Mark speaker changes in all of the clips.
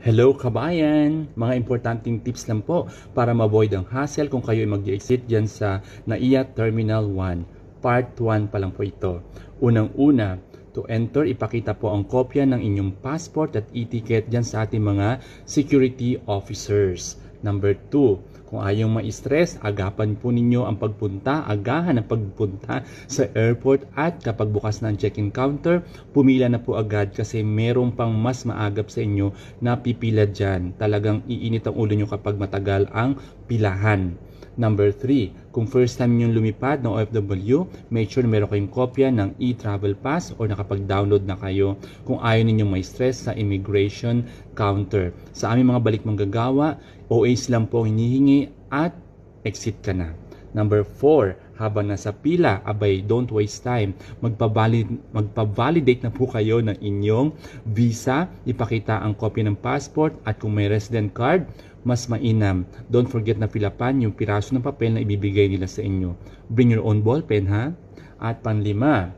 Speaker 1: Hello kabayan! Mga importanteng tips lang po para ma-avoid ang hassle kung kayo ay mag-exit dyan sa NAIA Terminal 1. Part 1 pa lang po ito. Unang-una, to enter, ipakita po ang kopya ng inyong passport at e-ticket dyan sa ating mga security officers. Number 2, kung ayaw ma-stress, agapan po ninyo ang pagpunta, agahan ang pagpunta sa airport at kapag bukas na ang check-in counter, pumila na po agad kasi merong pang mas maagap sa inyo na pipila dyan. Talagang iinit ang ulo nyo kapag matagal ang pilahan. Number 3, kung first time nyo lumipad ng OFW, make sure na meron kayong kopya ng e-travel pass or nakapag-download na kayo kung ayaw ninyong may stress sa immigration counter. Sa aming mga balik manggagawa, OAs lang po ang hinihingi at exit ka na. Number 4, habang nasa pila, abay, don't waste time. Magpa-validate na po kayo ng inyong visa, ipakita ang kopya ng passport at kung may resident card, mas mainam. Don't forget na pilapan yung piraso ng papel na ibibigay nila sa inyo. Bring your own ball pen ha. At panlima,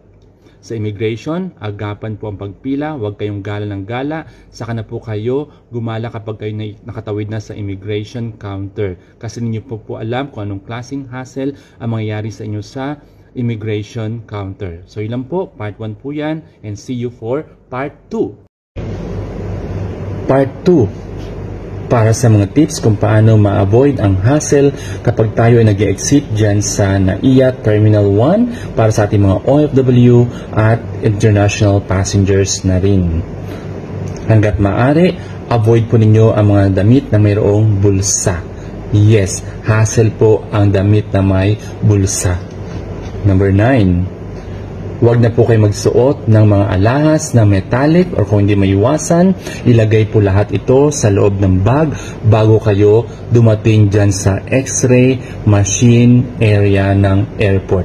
Speaker 1: sa immigration, agapan po ang pagpila, huwag kayong gala ng gala, saka na po kayo gumala kapag kayo nakatawid na sa immigration counter. Kasi ninyo po alam kung anong klaseng hassle ang mangyayari sa inyo sa immigration counter. So yun lang po, part 1 po yan, and see you for part 2. Part 2. Para sa mga tips kung paano ma-avoid ang hassle kapag tayo ay nag-exit dyan sa NAIA Terminal 1 para sa ating mga OFW at international passengers na rin. Hanggat maaari, avoid po ninyo ang mga damit na mayroong bulsa. Yes, hassle po ang damit na may bulsa. Number 9. Huwag na po kayo magsuot ng mga alahas na metallic or kung hindi maiwasan, ilagay po lahat ito sa loob ng bag bago kayo dumating dyan sa X-ray machine area ng airport.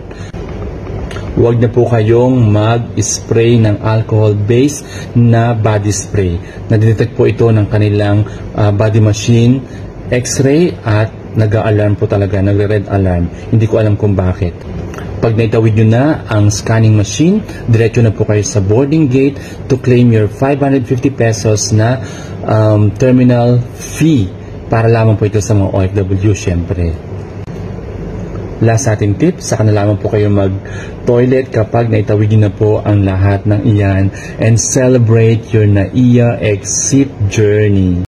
Speaker 1: Huwag na po kayong mag-spray ng alcohol-based na body spray. Nadetect po ito ng kanilang body machine X-ray at nag-a-alarm po talaga, nagre-red alarm. Hindi ko alam kung bakit. Pag naitawid nyo na ang scanning machine, diretso na po kayo sa boarding gate to claim your 550 pesos na terminal fee para lamang po ito sa mga OFW syempre. Last ating tip, saka na lamang po kayo mag-toilet kapag naitawid nyo na po ang lahat ng iyan and celebrate your NAIA exit journey.